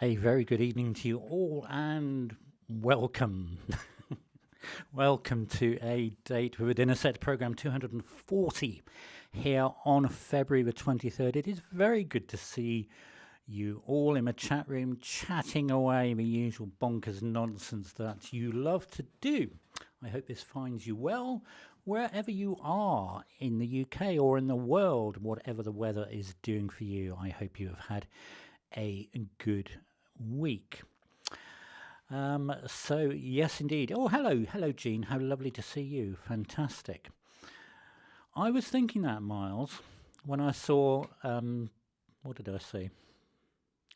A very good evening to you all and welcome. Welcome to a date with a dinner set program 240 here on February the 23rd. It is very good to see you all in the chat room chatting away the usual bonkers nonsense that you love to do. I hope this finds you well wherever you are in the UK or in the world, whatever the weather is doing for you. I hope you have had a good week. So yes indeed. Oh, hello Jean, how lovely to see you. Fantastic. I was thinking that, Miles, when I saw what did I say,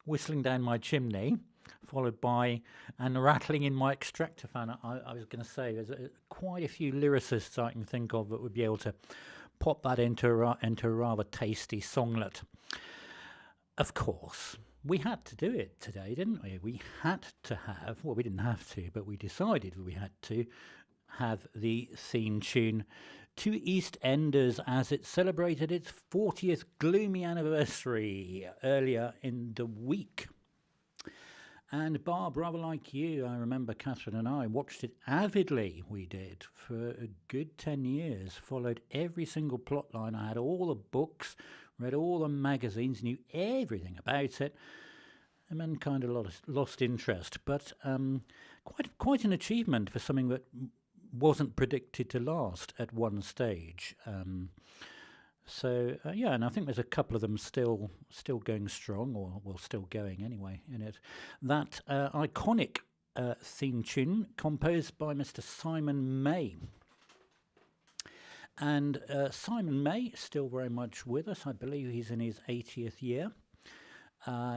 whistling down my chimney followed by and rattling in my extractor fan. I was going to say there's quite a few lyricists I can think of that would be able to pop that into a rather tasty songlet. Of course, we had to do it today, didn't we? We had to have, well, we didn't have to, but we decided we had to have the theme tune to EastEnders as it celebrated its 40th gloomy anniversary earlier in the week. And Barb, rather like you, I remember Catherine and I watched it avidly, we did, for a good 10 years, followed every single plot line. I had all the books, read all the magazines, knew everything about it, and then kind of lost interest. But quite an achievement for something that wasn't predicted to last at one stage. Yeah, and I think there's a couple of them still going strong, or well, still going anyway in it. That iconic theme tune composed by Mr. Simon May. And Simon May still very much with us. I believe he's in his 80th year.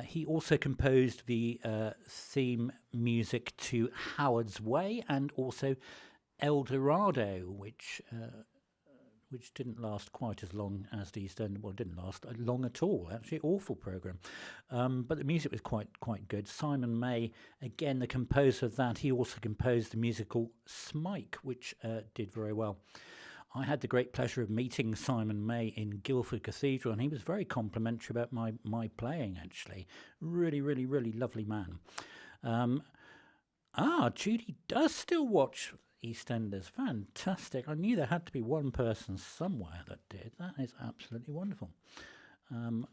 He also composed the theme music to Howard's Way and also El Dorado, which didn't last quite as long as the EastEnders. Well, it didn't last long at all. Actually, awful program. But the music was quite good. Simon May, again, the composer of that. He also composed the musical Smike, which did very well. I had the great pleasure of meeting Simon May in Guildford Cathedral, and he was very complimentary about my playing, actually. Really, really, really lovely man. Judy does still watch EastEnders. Fantastic. I knew there had to be one person somewhere that did. That is absolutely wonderful. So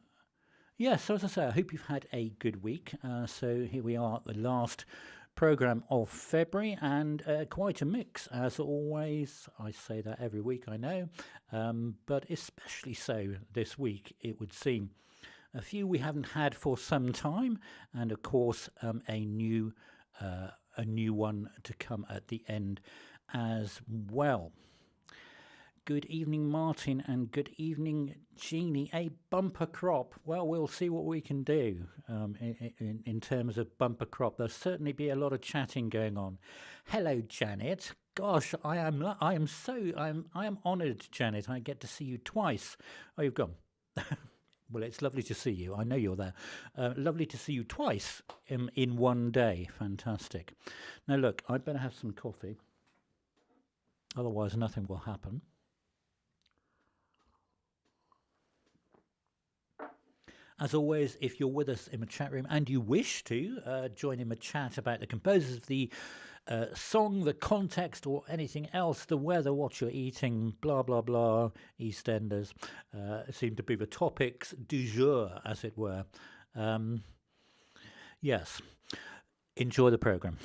as I say, I hope you've had a good week. So here we are at the last programme of February, and quite a mix as always. I say that every week, I know, but especially so this week, it would seem. A few we haven't had for some time, and of course a new one to come at the end as well. Good evening, Martin, and good evening, Jeannie. A bumper crop. Well, we'll see what we can do in terms of bumper crop. There'll certainly be a lot of chatting going on. Hello, Janet. Gosh, I am honoured, Janet. I get to see you twice. Oh, you've gone. Well, it's lovely to see you. I know you're there. Lovely to see you twice in one day. Fantastic. Now, look, I'd better have some coffee. Otherwise, nothing will happen. As always, if you're with us in the chat room and you wish to join in the chat about the composers of the song, the context, or anything else, the weather, what you're eating, blah, blah, blah, EastEnders, seem to be the topics du jour, as it were. Yes, enjoy the programme.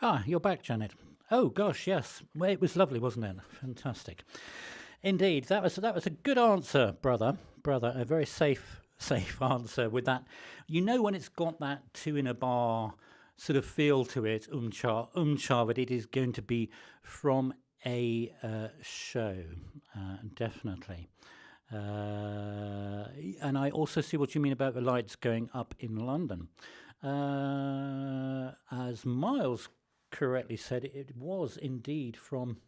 Ah, you're back, Janet. Oh gosh, yes. Well, it was lovely, wasn't it? Fantastic. Indeed, that was a good answer, brother. A very safe answer with that. You know when it's got that two in a bar sort of feel to it, but it is going to be from a show, definitely. And I also see what you mean about the lights going up in London. As Miles correctly said, it was indeed from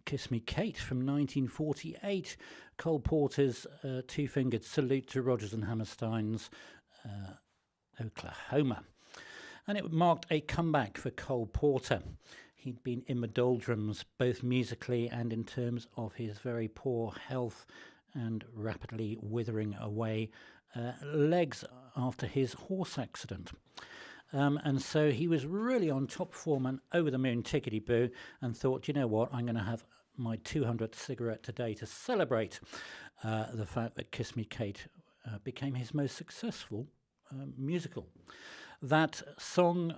Kiss Me Kate from 1948, Cole Porter's two-fingered salute to Rodgers and Hammerstein's Oklahoma. And it marked a comeback for Cole Porter. He'd been in the doldrums, both musically and in terms of his very poor health and rapidly withering away legs after his horse accident. And so he was really on top form and over the moon tickety-boo, and thought, you know what, I'm going to have my 200th cigarette today to celebrate the fact that Kiss Me Kate became his most successful musical. That song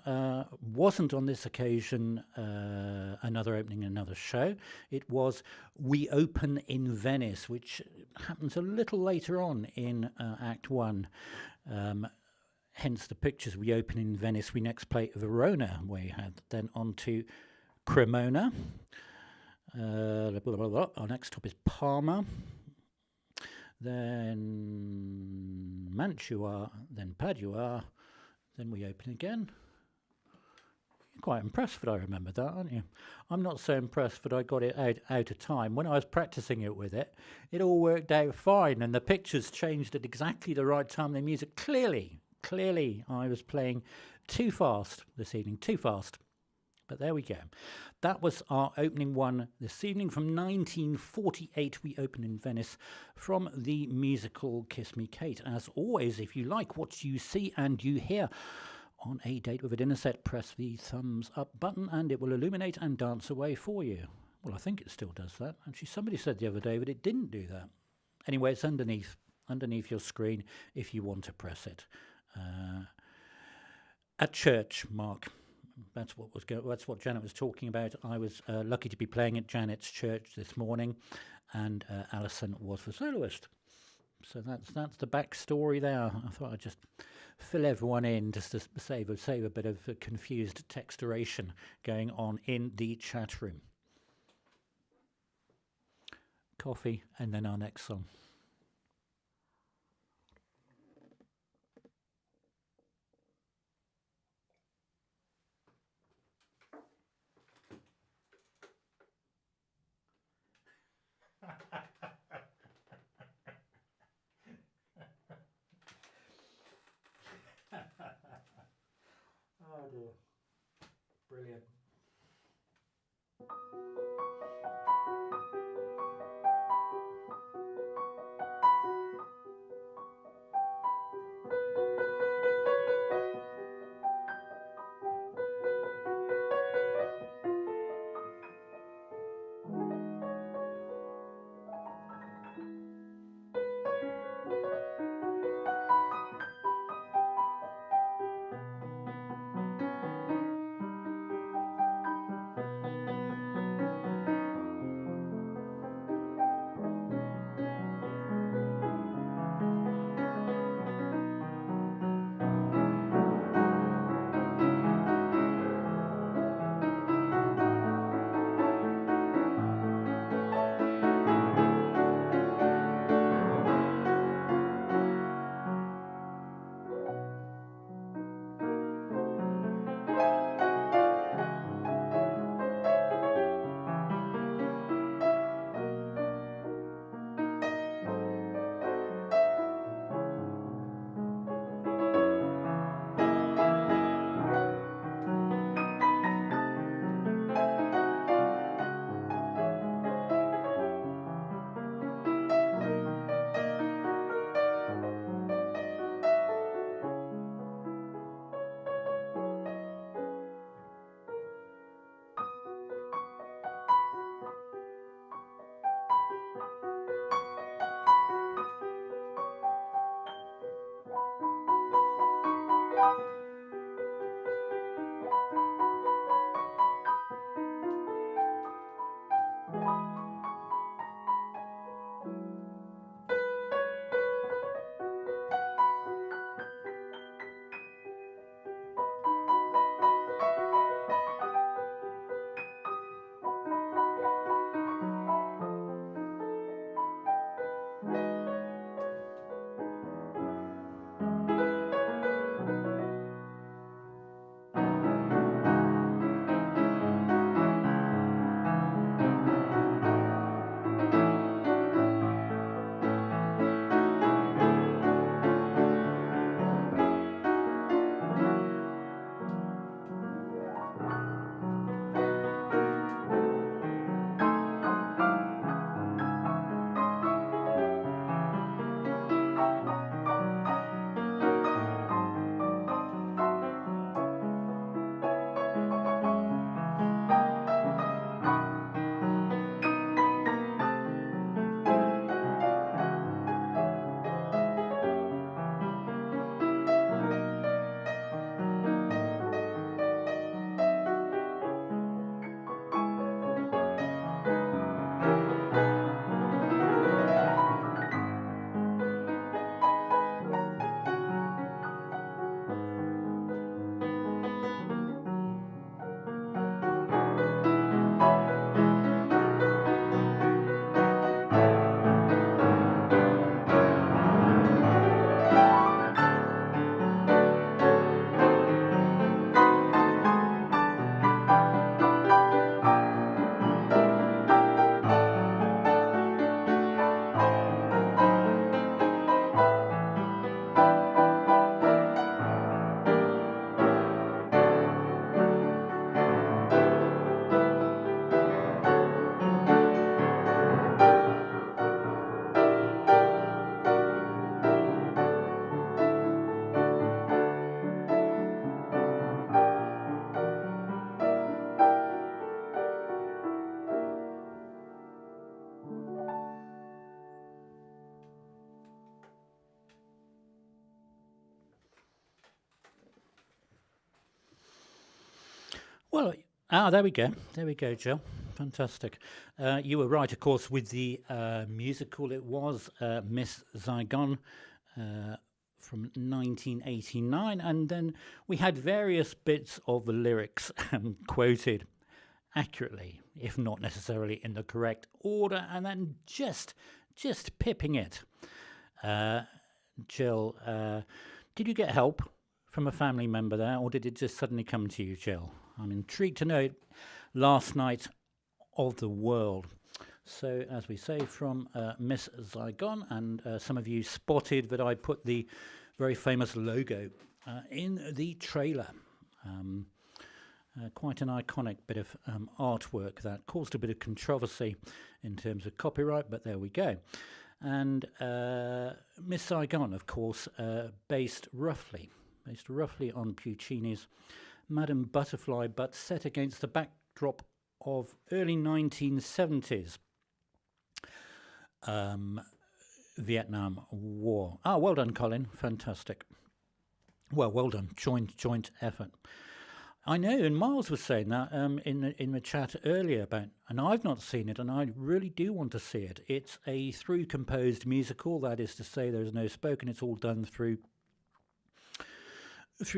wasn't on this occasion another opening, another show. It was We Open in Venice, which happens a little later on in Act 1. Hence the pictures. We open in Venice. We next play Verona, where you had then on to Cremona. Our next stop is Parma. Then Mantua. Then Padua. Then we open again. You're quite impressed that I remembered that, aren't you? I'm not so impressed that I got it out of time. When I was practicing it with it, it all worked out fine, and the pictures changed at exactly the right time. The music clearly, I was playing too fast this evening, too fast. But there we go. That was our opening one this evening from 1948. We open in Venice from the musical Kiss Me Kate. As always, if you like what you see and you hear on A Date with a Dinner Set, press the thumbs up button and it will illuminate and dance away for you. Well, I think it still does that. Actually, somebody said the other day that it didn't do that. Anyway, it's underneath your screen if you want to press it. At church, Mark. That's what Janet was talking about. I was lucky to be playing at Janet's church this morning, and Alison was the soloist. So that's the backstory there. I thought I'd just fill everyone in just to save a bit of confused texturation going on in the chat room. Coffee, and then our next song. Oh dear. Brilliant. Well, there we go, Jill. Fantastic. You were right, of course, with the musical. It was Miss Saigon from 1989, and then we had various bits of the lyrics quoted accurately, if not necessarily in the correct order, and then just pipping it. Jill, did you get help from a family member there, or did it just suddenly come to you, Jill? I'm intrigued to know last night of the world. So, as we say, from Miss Saigon, and some of you spotted that I put the very famous logo in the trailer. Quite an iconic bit of artwork that caused a bit of controversy in terms of copyright, but there we go. And Miss Saigon, of course, based roughly on Puccini's Madame Butterfly, but set against the backdrop of early 1970s Vietnam War. Well done, Colin. Fantastic. Well done. Joint effort. I know, and Miles was saying that in the chat earlier about, and I've not seen it, and I really do want to see it. It's a through-composed musical, that is to say there's no spoken, it's all done through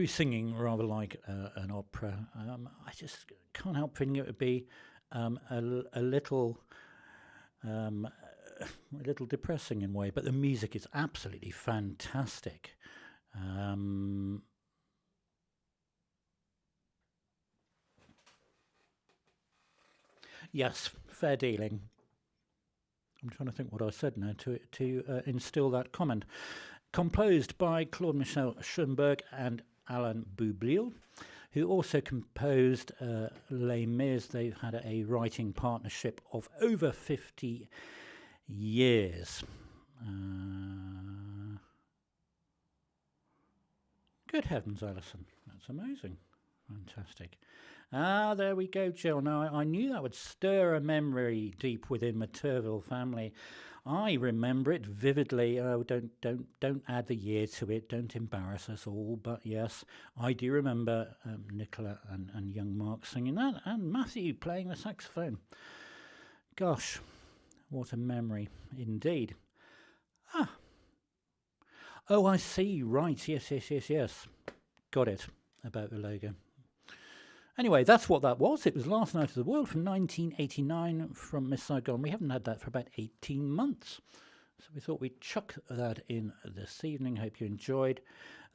singing, rather like an opera. I just can't help thinking it would be a little depressing in a way, but the music is absolutely fantastic. Yes, fair dealing. I'm trying to think what I said now to instill that comment. Composed by Claude-Michel Schönberg and Alain Boublil, who also composed Les Mis. They've had a writing partnership of over 50 years. Good heavens, Alison. That's amazing. Fantastic. There we go, Jill. Now, I knew that would stir a memory deep within the Turville family. I remember it vividly. Oh, don't add the year to it. Don't embarrass us all. But yes, I do remember Nicola and young Mark singing that, and Matthew playing the saxophone. Gosh, what a memory indeed. Oh, I see. Right. Yes. Got it. About the logo. Anyway, that's what that was. It was Last Night of the World from 1989 from Miss Saigon. We haven't had that for about 18 months. So we thought we'd chuck that in this evening. Hope you enjoyed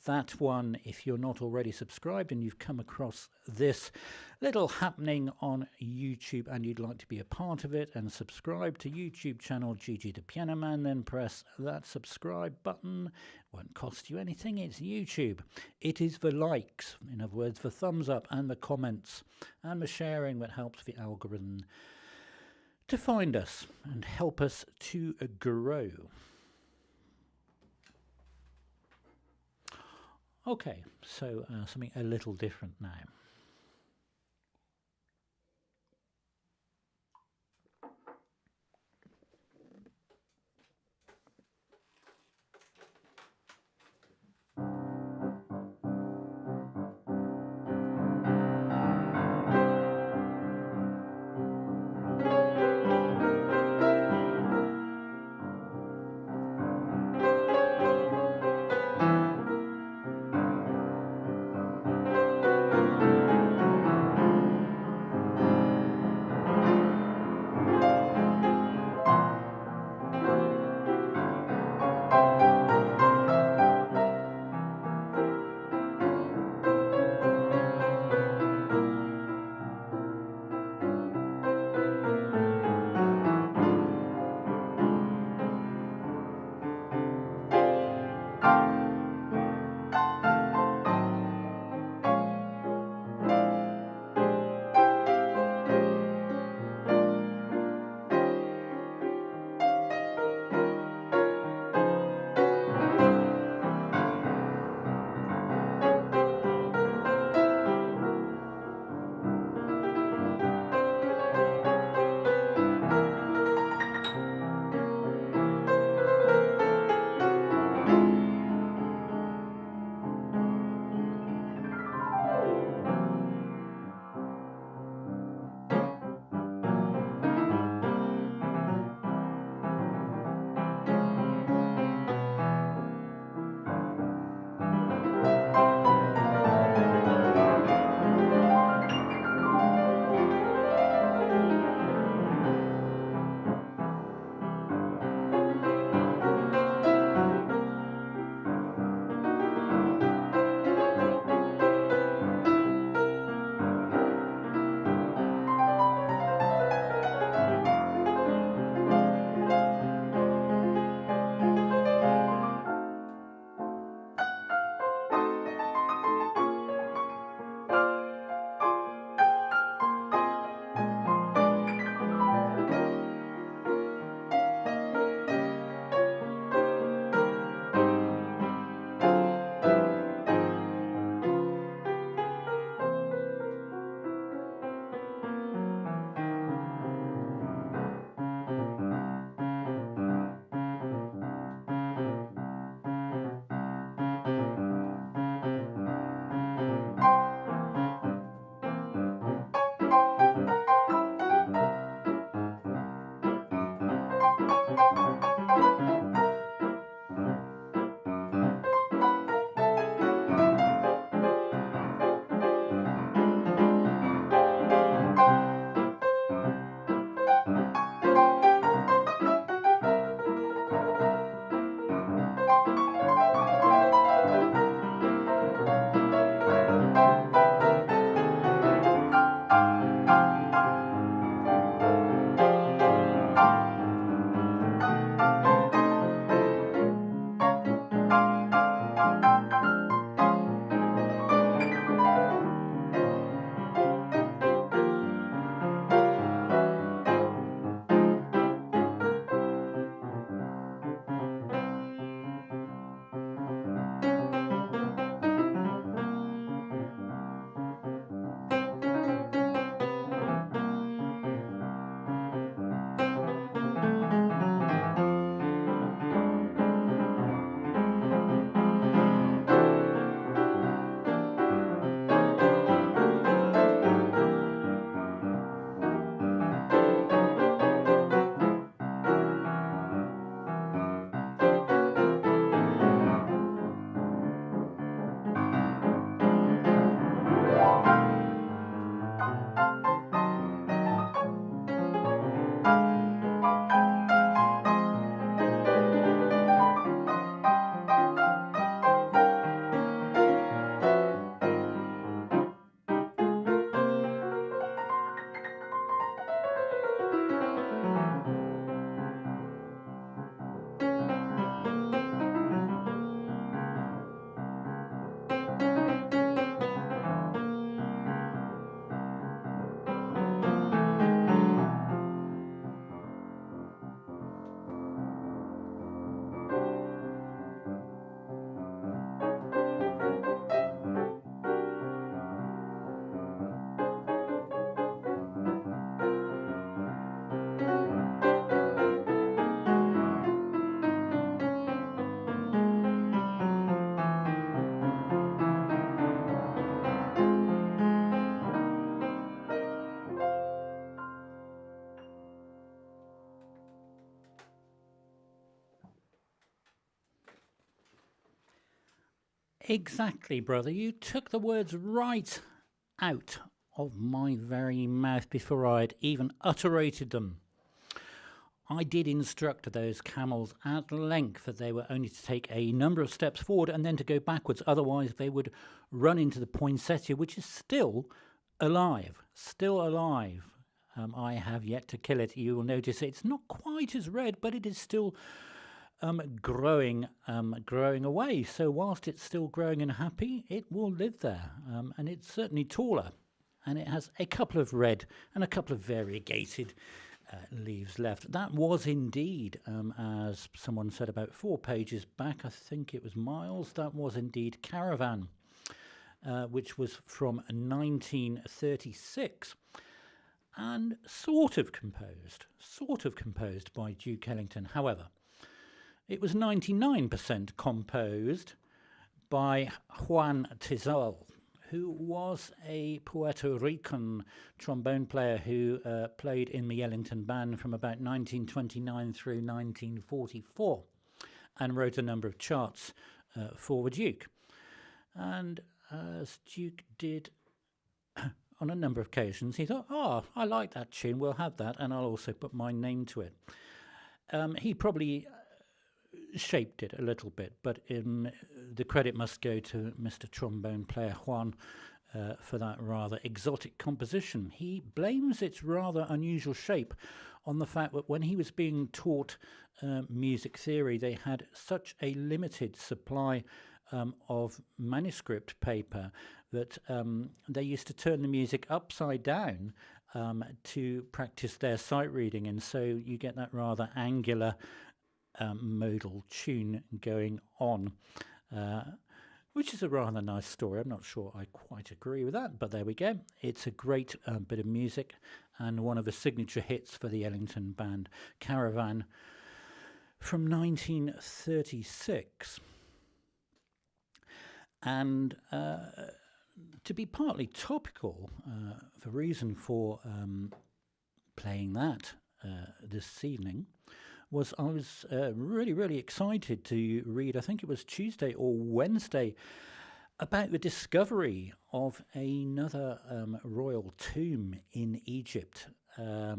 that one. If you're not already subscribed and you've come across this little happening on YouTube and you'd like to be a part of it and subscribe to YouTube channel Gigi the Piano Man, then press that subscribe button. Won't cost you anything. It's YouTube. It is the likes, in other words, the thumbs up and the comments and the sharing that helps the algorithm to find us and help us to grow. Okay, so something a little different now. Exactly, brother. You took the words right out of my very mouth before I'd even utterated them. I did instruct those camels at length that they were only to take a number of steps forward and then to go backwards, otherwise they would run into the poinsettia, which is still alive. Still alive. I have yet to kill it. You will notice it's not quite as red, but it is still growing away. So whilst it's still growing and happy, it will live there. And it's certainly taller. And it has a couple of red and a couple of variegated leaves left. That was indeed, as someone said about 4 pages back, I think it was Miles, that was indeed Caravan, which was from 1936. And sort of composed by Duke Ellington. However, it was 99% composed by Juan Tizol, who was a Puerto Rican trombone player who played in the Ellington Band from about 1929 through 1944 and wrote a number of charts for the Duke. And as Duke did on a number of occasions, he thought, oh, I like that tune, we'll have that, and I'll also put my name to it. He probably shaped it a little bit, but the credit must go to Mr. Trombone Player Juan for that rather exotic composition. He blames its rather unusual shape on the fact that when he was being taught music theory, they had such a limited supply of manuscript paper that they used to turn the music upside down to practice their sight reading, and so you get that rather angular modal tune going on, which is a rather nice story. I'm not sure I quite agree with that, but there we go. It's a great bit of music and one of the signature hits for the Ellington Band, Caravan, from 1936. And to be partly topical, the reason for playing that this evening was I was really excited to read, I think it was Tuesday or Wednesday, about the discovery of another royal tomb in Egypt, a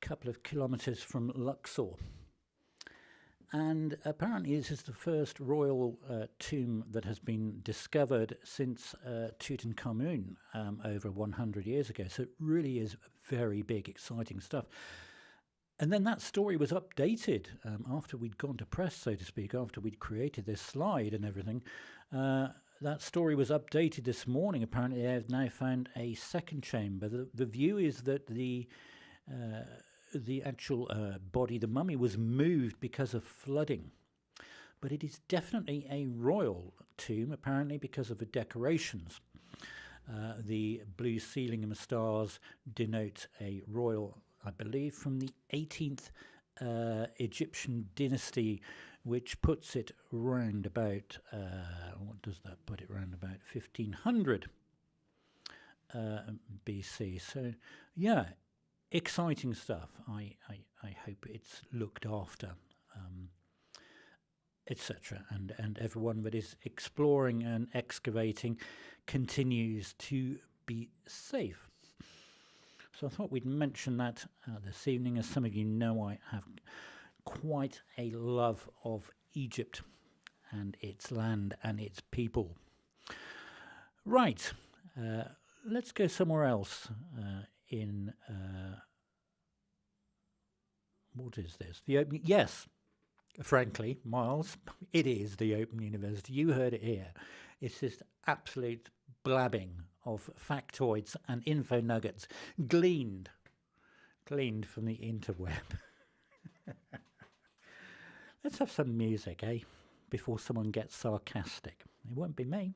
couple of kilometres from Luxor. And apparently this is the first royal tomb that has been discovered since Tutankhamun over 100 years ago. So it really is very big, exciting stuff. And then that story was updated after we'd gone to press, so to speak, after we'd created this slide and everything. That story was updated this morning. Apparently they have now found a second chamber. The view is that the actual body, the mummy, was moved because of flooding. But it is definitely a royal tomb, apparently because of the decorations. The blue ceiling and the stars denote a royal, I believe, from the 18th Egyptian dynasty, which puts it round about, what does that put it round about? 1500 BC. So, yeah, exciting stuff. I hope it's looked after, etc. And everyone that is exploring and excavating continues to be safe. So I thought we'd mention that this evening. As some of you know, I have quite a love of Egypt and its land and its people. Right, let's go somewhere else in... what is this? The Open... Yes, frankly, Miles, it is the Open University. You heard it here. It's just absolute blabbing of factoids and info nuggets gleaned from the interweb. Let's have some music, eh? Before someone gets sarcastic. It won't be me.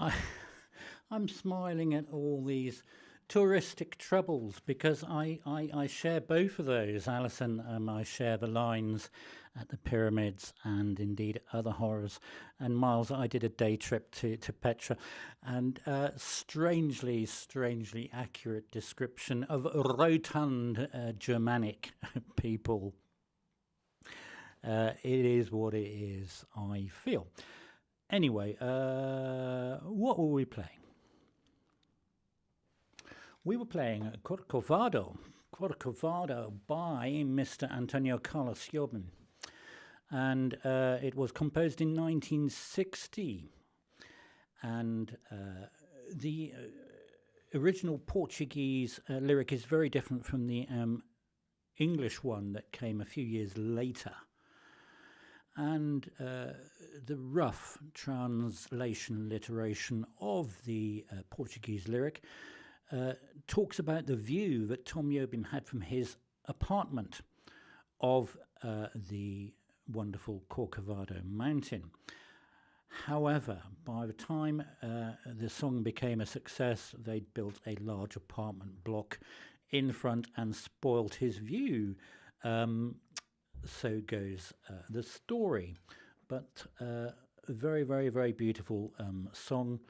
I, I'm smiling at all these touristic troubles because I share both of those, Alison. I share the lines at the pyramids and indeed other horrors. And Miles, I did a day trip to Petra, and strangely accurate description of rotund Germanic people. It is what it is, I feel. Anyway, what were we playing? We were playing CORCOVADO by Mr. Antonio Carlos Jobim. And it was composed in 1960. And the original Portuguese lyric is very different from the English one that came a few years later. And the rough translation alliteration of the Portuguese lyric talks about the view that Tom Jobim had from his apartment of the wonderful Corcovado mountain. However, by the time the song became a success, they'd built a large apartment block in front and spoilt his view. So goes the story. But a very beautiful song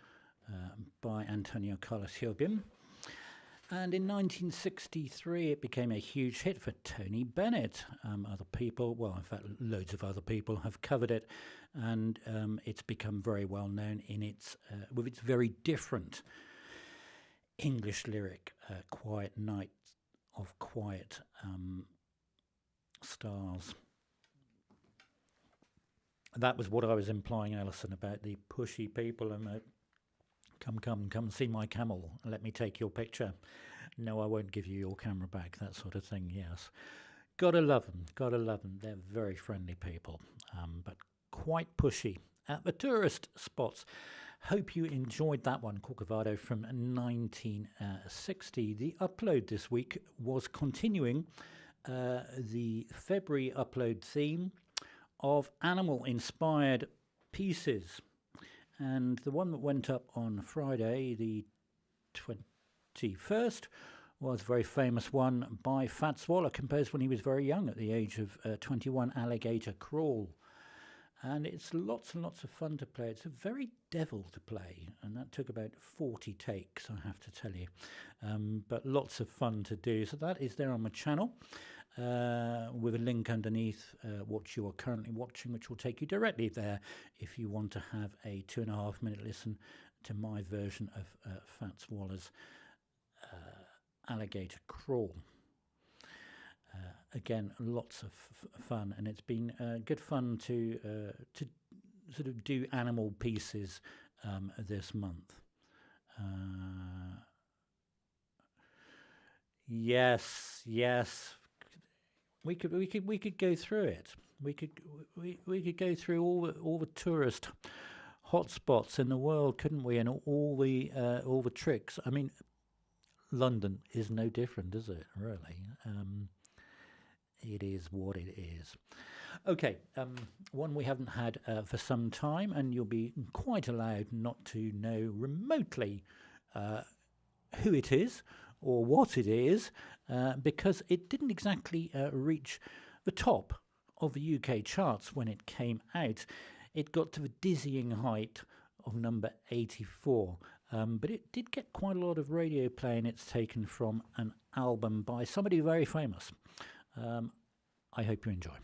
by Antonio Carlos Jobim. And in 1963, it became a huge hit for Tony Bennett. Other people, well, in fact, loads of other people have covered it, and it's become very well known in its with its very different English lyric, "Quiet Night of Quiet Stars." That was what I was implying, Alison, about the pushy people and come see my camel, let me take your picture. No, I won't give you your camera back, that sort of thing, yes. Gotta love them. They're very friendly people, but quite pushy at the tourist spots. Hope you enjoyed that one, Corcovado from 1960. The upload this week was continuing the February upload theme of animal-inspired pieces. And the one that went up on Friday, the 21st, was a very famous one by Fat Swallow, composed when he was very young, at the age of 21, Alligator Crawl. And it's lots and lots of fun to play. It's a very devil to play, and that took about 40 takes, I have to tell you. But lots of fun to do. So that is there on my channel. With a link underneath what you are currently watching, which will take you directly there if you want to have a 2.5-minute listen to my version of Fat Swallow's Alligator Crawl. Again, lots of fun, and it's been good fun to sort of do animal pieces this month. Yes. We could go through it. We could go through all the tourist hotspots in the world, couldn't we? And all the tricks. I mean, London is no different, is it? Really, it is what it is. Okay, one we haven't had for some time, and you'll be quite allowed not to know remotely who it is or what it is, because it didn't exactly reach the top of the UK charts when it came out. It got to the dizzying height of number 84, but it did get quite a lot of radio play, and it's taken from an album by somebody very famous. I hope you enjoy.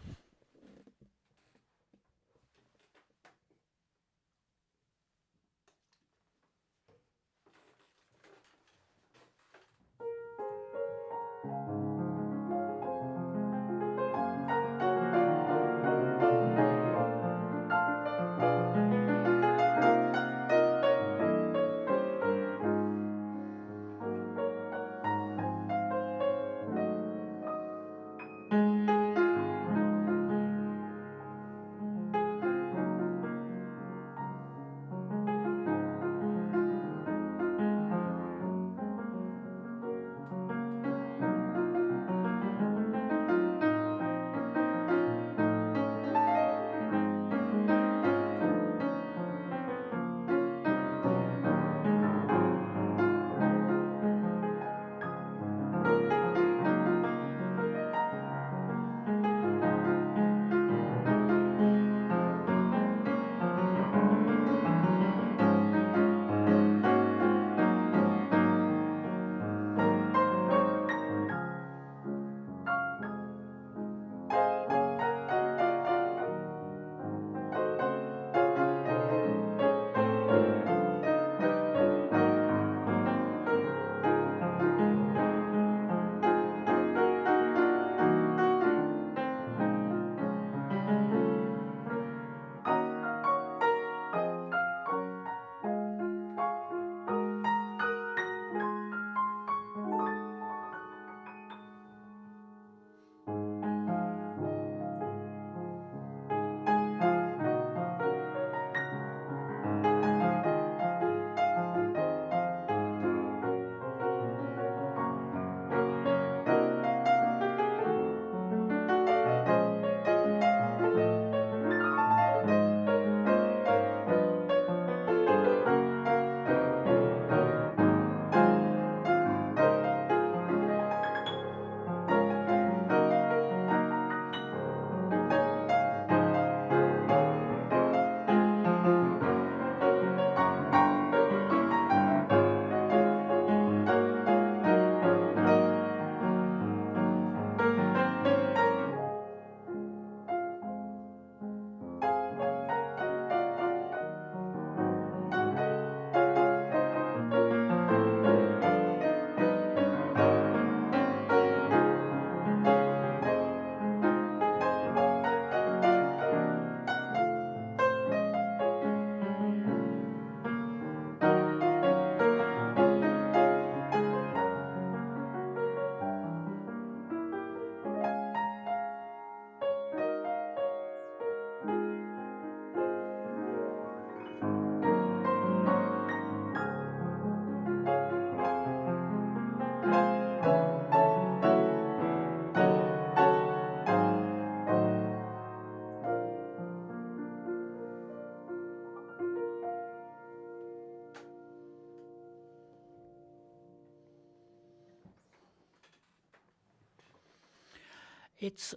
It's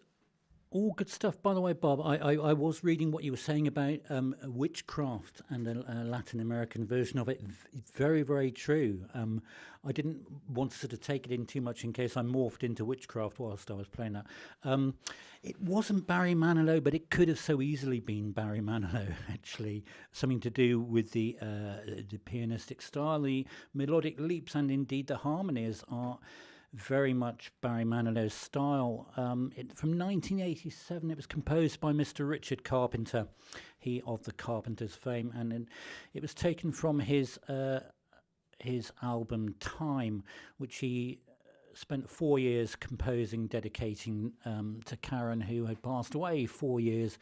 all good stuff. By the way, Bob, I was reading what you were saying about witchcraft and a Latin American version of it. Very, very true. I didn't want to sort of take it in too much in case I morphed into witchcraft whilst I was playing that. It wasn't Barry Manilow, but it could have so easily been Barry Manilow, actually. Something to do with the pianistic style, the melodic leaps, and indeed the harmonies are very much Barry Manilow's style. From 1987, it was composed by Mr. Richard Carpenter, he of the Carpenters fame, and it was taken from his album Time, which he spent 4 years composing, dedicating to Karen, who had passed away 4 years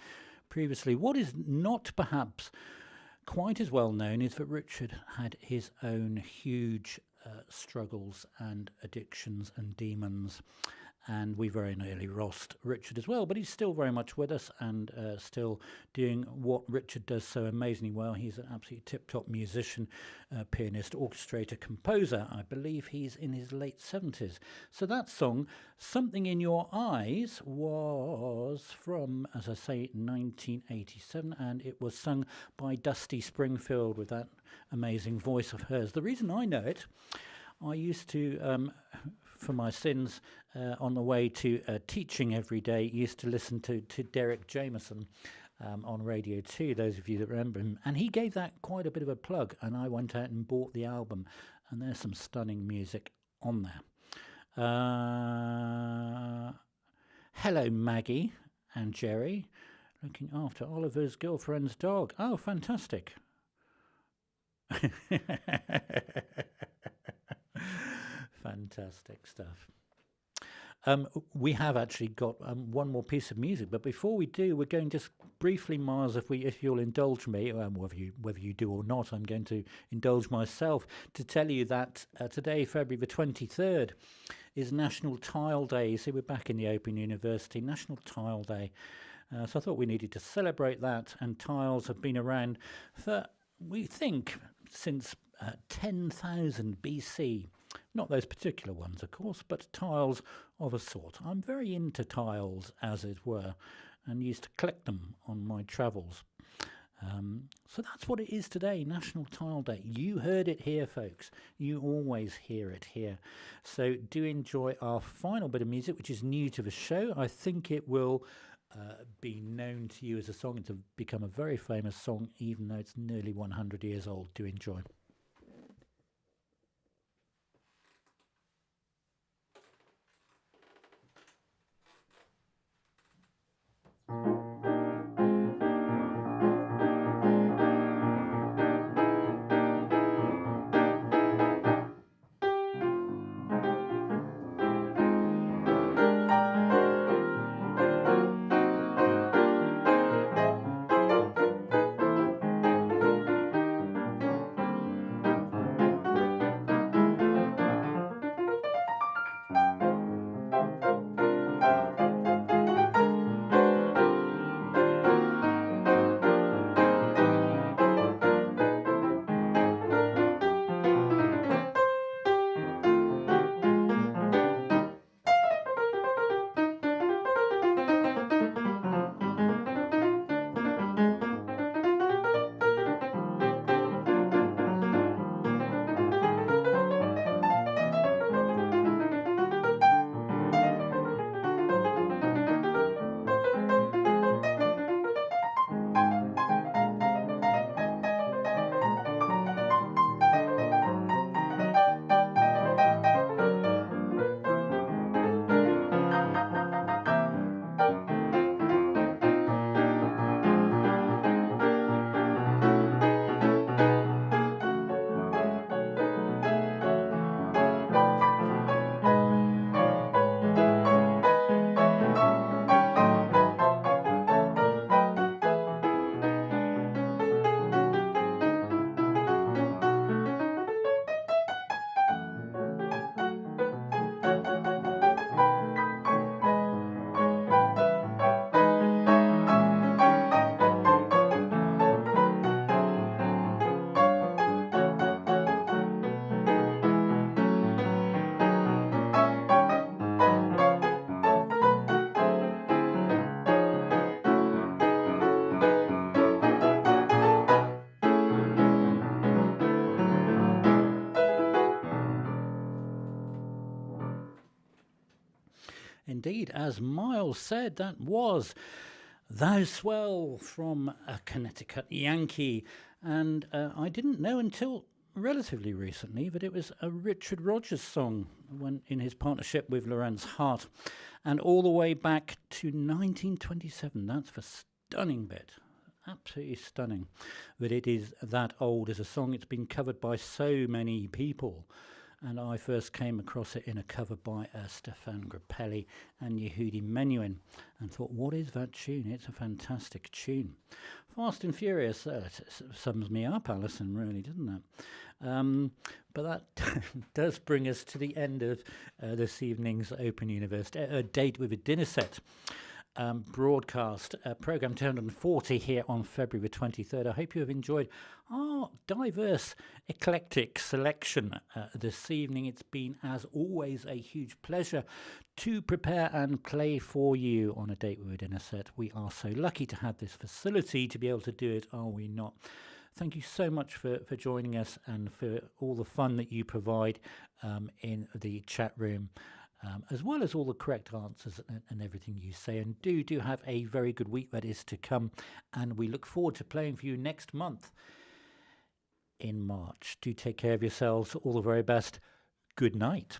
previously. What is not perhaps quite as well known is that Richard had his own huge struggles and addictions and demons, and we very nearly lost Richard as well, but he's still very much with us and still doing what Richard does so amazingly well. He's an absolutely tip-top musician, pianist, orchestrator, composer. I believe he's in his late 70s. So that song, Something in Your Eyes, was from, as I say, 1987, and it was sung by Dusty Springfield with that amazing voice of hers. The reason I know it, I used to, for my sins, on the way to teaching every day, used to listen to Derek Jameson on Radio 2, those of you that remember him. And he gave that quite a bit of a plug, and I went out and bought the album, and there's some stunning music on there. Hello, Maggie and Jerry, looking after Oliver's girlfriend's dog. Oh, fantastic. Fantastic stuff. We have actually got one more piece of music, but before we do, we're going just briefly, Miles, if you'll indulge me, whether you do or not, I'm going to indulge myself to tell you that today, February the 23rd, is National Tile Day. So we're back in the Open University, National Tile Day. So I thought we needed to celebrate that, and tiles have been around for, we think, since 10,000 BC. Not those particular ones, of course, but tiles of a sort. I'm very into tiles, as it were, and used to collect them on my travels. So that's what it is today, National Tile Day. You heard it here, folks. You always hear it here. So do enjoy our final bit of music, which is new to the show. I think it will be known to you as a song. It's become a very famous song, even though it's nearly 100 years old. Do enjoy. indeed. As Miles said, that was Thou Swell from a Connecticut Yankee. And I didn't know until relatively recently that it was a Richard Rodgers song when in his partnership with Lorenz Hart. And all the way back to 1927. That's a stunning bit. Absolutely stunning that it is that old as a song. It's been covered by so many people. And I first came across it in a cover by Stefan Grappelli and Yehudi Menuhin and thought, what is that tune? It's a fantastic tune. Fast and Furious, sums me up, Alison, really, doesn't it? But that does bring us to the end of this evening's Open University, a date with a dinner set. Broadcast program 240 here on February the 23rd. I hope you have enjoyed our diverse, eclectic selection this evening. It's been, as always, a huge pleasure to prepare and play for you on a date with a dinner set. We are so lucky to have this facility to be able to do it, are we not? Thank you so much for joining us and for all the fun that you provide in the chat room. As well as all the correct answers and everything you say. And do have a very good week that is to come. And we look forward to playing for you next month in March. Do take care of yourselves. All the very best. Good night.